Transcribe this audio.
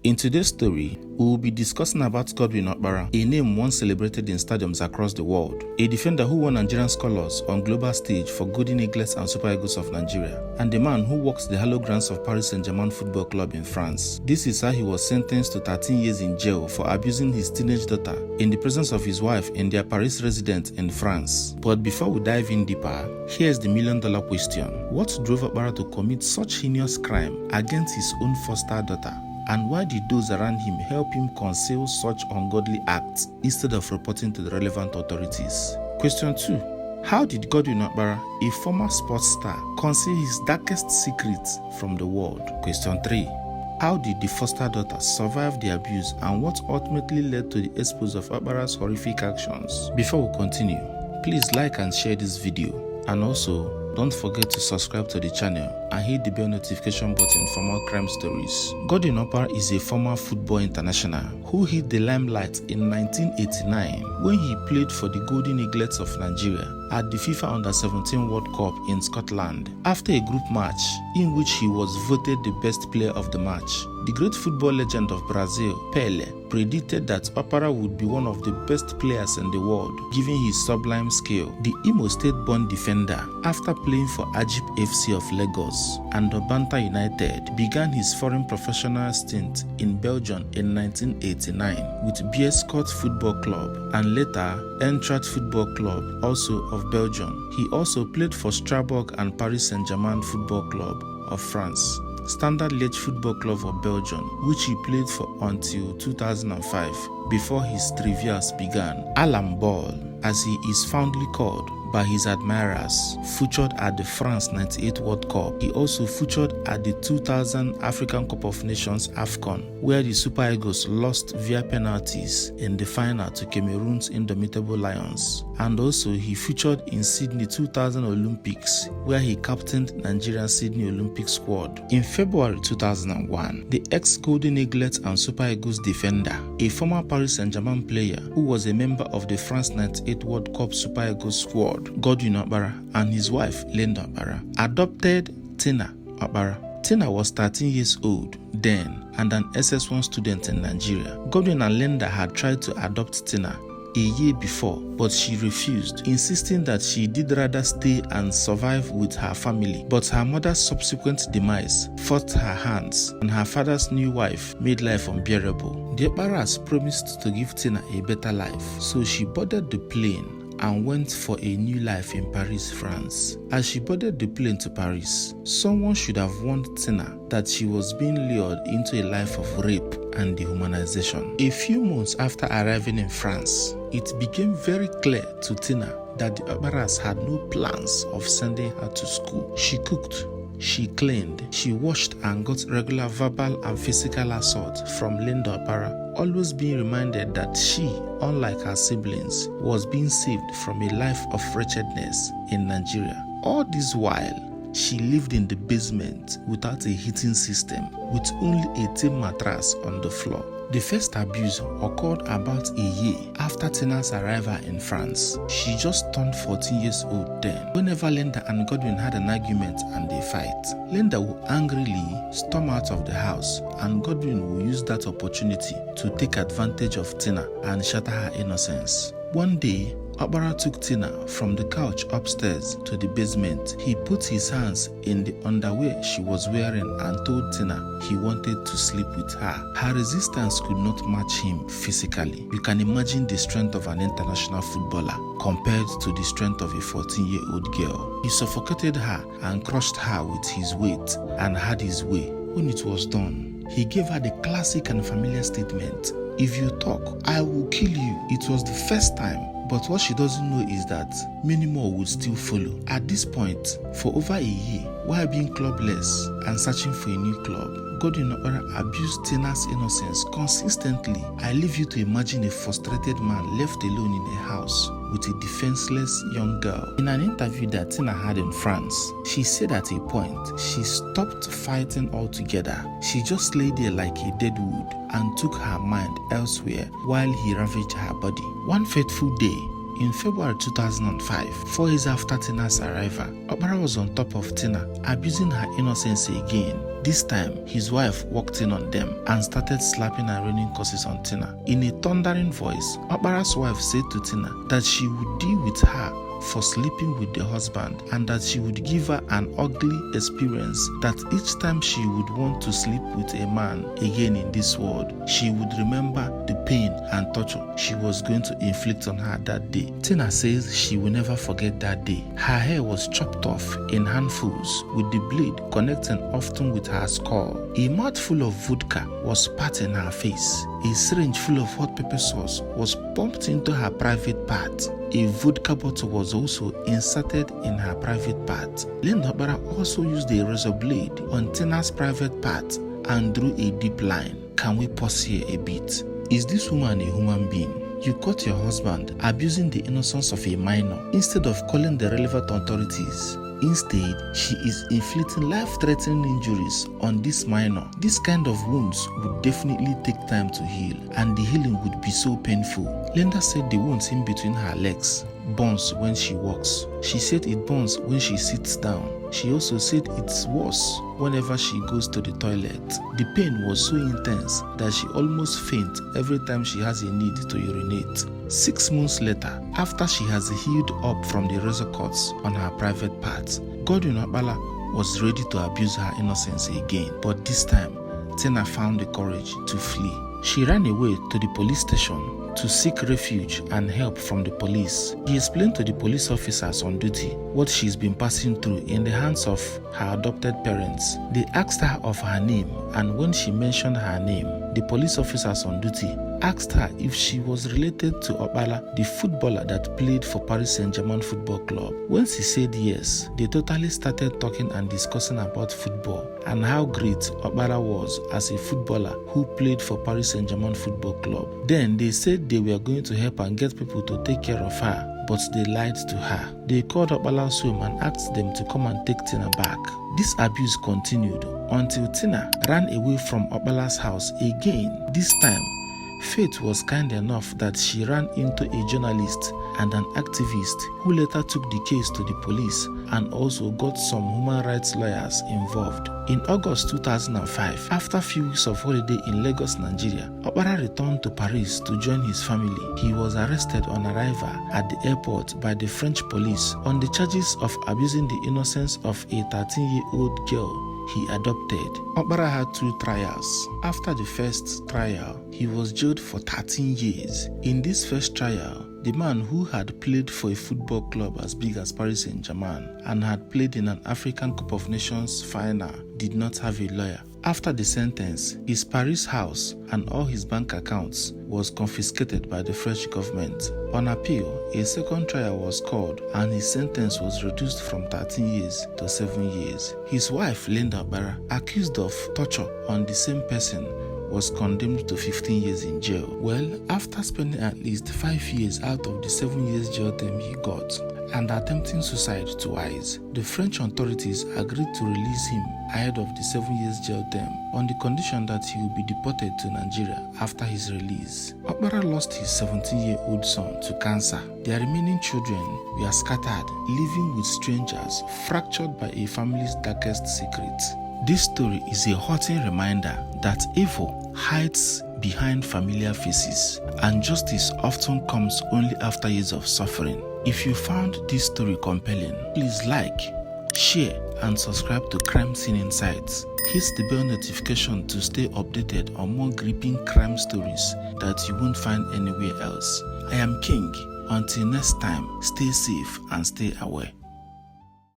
In today's story, we will be discussing about Godwin Okpara, a name once celebrated in stadiums across the world, a defender who won Nigerian colours on global stage for Golden Eaglets and Super Eagles of Nigeria, and a man who walks the hallowed grounds of Paris Saint-Germain football club in France. This is how he was sentenced to 13 years in jail for abusing his teenage daughter in the presence of his wife in their Paris residence in France. But before we dive in deeper, here's the million-dollar question. What drove Okpara to commit such heinous crime against his own foster daughter? And why did those around him help him conceal such ungodly acts instead of reporting to the relevant authorities? Question 2. How did Godwin Okpara, a former sports star, conceal his darkest secrets from the world? Question 3. How did the foster daughter survive the abuse, and what ultimately led to the expose of Okpara's horrific actions? Before we continue, please like and share this video, and also don't forget to subscribe to the channel and hit the bell notification button for more crime stories. Godwin Okpara is a former football international who hit the limelight in 1989 when he played for the Golden Eaglets of Nigeria at the FIFA Under-17 World Cup in Scotland. After a group match in which he was voted the best player of the match, the great football legend of Brazil, Pelé, predicted that Okpara would be one of the best players in the world, given his sublime skill. The Imo State-born defender, after playing for Ajib FC of Lagos and Obanta United, began his foreign professional stint in Belgium in 1989 with Beerschot Football Club and later Eintracht Football Club, also of Belgium. He also played for Strasbourg and Paris Saint-Germain Football Club of France, Standard Liège Football Club of Belgium, which he played for until 2005, before his trials began. Alan Ball, as he is fondly called by his admirers, featured at the France 98 World Cup. He also featured at the 2000 African Cup of Nations AFCON, where the Super Eagles lost via penalties in the final to Cameroon's indomitable Lions. And also he featured in Sydney 2000 Olympics, where he captained Nigeria's Sydney Olympic squad. In February 2001, the ex-Golden Eaglets and Super Eagles defender, a former Paris Saint-Germain player who was a member of the France 98 World Cup Super Eagles squad, Godwin Okpara, and his wife, Linda Okpara, adopted Tina Okpara. Tina was 13 years old then and an SS1 student in Nigeria. Godwin and Linda had tried to adopt Tina a year before, but she refused, insisting that she did rather stay and survive with her family. But her mother's subsequent demise forced her hands, and her father's new wife made life unbearable. The Okparas promised to give Tina a better life, so she boarded the plane and went for a new life in Paris, France. As she boarded the plane to Paris, someone should have warned Tina that she was being lured into a life of rape and dehumanization. A few months after arriving in France, it became very clear to Tina that the Okparas had no plans of sending her to school. She cooked, she cleaned, she washed and got regular verbal and physical assault from Linda Okpara, always being reminded that she, unlike her siblings, was being saved from a life of wretchedness in Nigeria. All this while, she lived in the basement without a heating system, with only a tin mattress on the floor. The first abuse occurred about a year after Tina's arrival in France. She just turned 14 years old then. Whenever Linda and Godwin had an argument and a fight, Linda would angrily storm out of the house, and Godwin would use that opportunity to take advantage of Tina and shatter her innocence. One day, Okpara took Tina from the couch upstairs to the basement. He put his hands in the underwear she was wearing and told Tina he wanted to sleep with her. Her resistance could not match him physically. You can imagine the strength of an international footballer compared to the strength of a 14-year-old girl. He suffocated her and crushed her with his weight and had his way. When it was done, he gave her the classic and familiar statement, "If you talk, I will kill you." It was the first time, but what she doesn't know is that many more would still follow. At this point, for over a year, while being clubless and searching for a new club, Godwin Okpara abused Tina's innocence consistently. I leave you to imagine a frustrated man left alone in a house with a defenseless young girl. In an interview that Tina had in France, she said at a point she stopped fighting altogether. She just lay there like a dead wood and took her mind elsewhere while he ravaged her body. One fateful day, in February 2005, 4 years after Tina's arrival, Okpara was on top of Tina, abusing her innocence again. This time, his wife walked in on them and started slapping and raining curses on Tina. In a thundering voice, Okpara's wife said to Tina that she would deal with her for sleeping with the husband and that she would give her an ugly experience, that each time she would want to sleep with a man again in this world, she would remember the pain and torture she was going to inflict on her that day. Tina says she will never forget that day. Her hair was chopped off in handfuls with the blade connecting often with her skull. A mouthful of vodka was spat in her face. A syringe full of hot pepper sauce was pumped into her private part. A vodka bottle was also inserted in her private part. Linda Okpara also used a razor blade on Tina's private part and drew a deep line. Can we pause here a bit? Is this woman a human being? You caught your husband abusing the innocence of a minor instead of calling the relevant authorities. Instead, she is inflicting life-threatening injuries on this minor. This kind of wounds would definitely take time to heal, and the healing would be so painful. Linda said the wounds in between her legs burns when she walks. She said it burns when she sits down. She also said it's worse whenever she goes to the toilet. The pain was so intense that she almost faints every time she has a need to urinate. 6 months later, after she has healed up from the razor cuts on her private parts, Godwin Okpara was ready to abuse her innocence again. But this time, Tina found the courage to flee. She ran away to the police station to seek refuge and help from the police. She explained to the police officers on duty what she's been passing through in the hands of her adopted parents. They asked her of her name, and when she mentioned her name, the police officers on duty asked her if she was related to Okpara, the footballer that played for Paris Saint-Germain football club. When she said yes, they totally started talking and discussing about football and how great Okpara was as a footballer who played for Paris Saint-Germain football club. Then they said they were going to help and get people to take care of her, but they lied to her. They called Okpara's home and asked them to come and take Tina back. This abuse continued until Tina ran away from Okpara's house again. This time, fate was kind enough that she ran into a journalist and an activist who later took the case to the police and also got some human rights lawyers involved. In August 2005, after a few weeks of holiday in Lagos, Nigeria, Okpara returned to Paris to join his family. He was arrested on arrival at the airport by the French police on the charges of abusing the innocence of a 13-year-old girl he adopted. Okpara had 2 trials. After the first trial, he was jailed for 13 years. In this first trial, the man who had played for a football club as big as Paris Saint-Germain and had played in an African Cup of Nations final did not have a lawyer. After the sentence, his Paris house and all his bank accounts was confiscated by the French government. On appeal, a second trial was called and his sentence was reduced from 13 years to 7 years. His wife, Linda Okpara, accused of torture on the same person, was condemned to 15 years in jail. Well, after spending at least 5 years out of the 7 years jail term he got and attempting suicide twice, the French authorities agreed to release him ahead of the 7 years jail term on the condition that he will be deported to Nigeria after his release. Okpara lost his 17-year-old son to cancer. Their remaining children were scattered, living with strangers, fractured by a family's darkest secrets. This story is a haunting reminder that evil hides behind familiar faces, and justice often comes only after years of suffering. If you found this story compelling, please like, share, and subscribe to Crime Scene Insightz. Hit the bell notification to stay updated on more gripping crime stories that you won't find anywhere else. I am King. Until next time, stay safe and stay aware.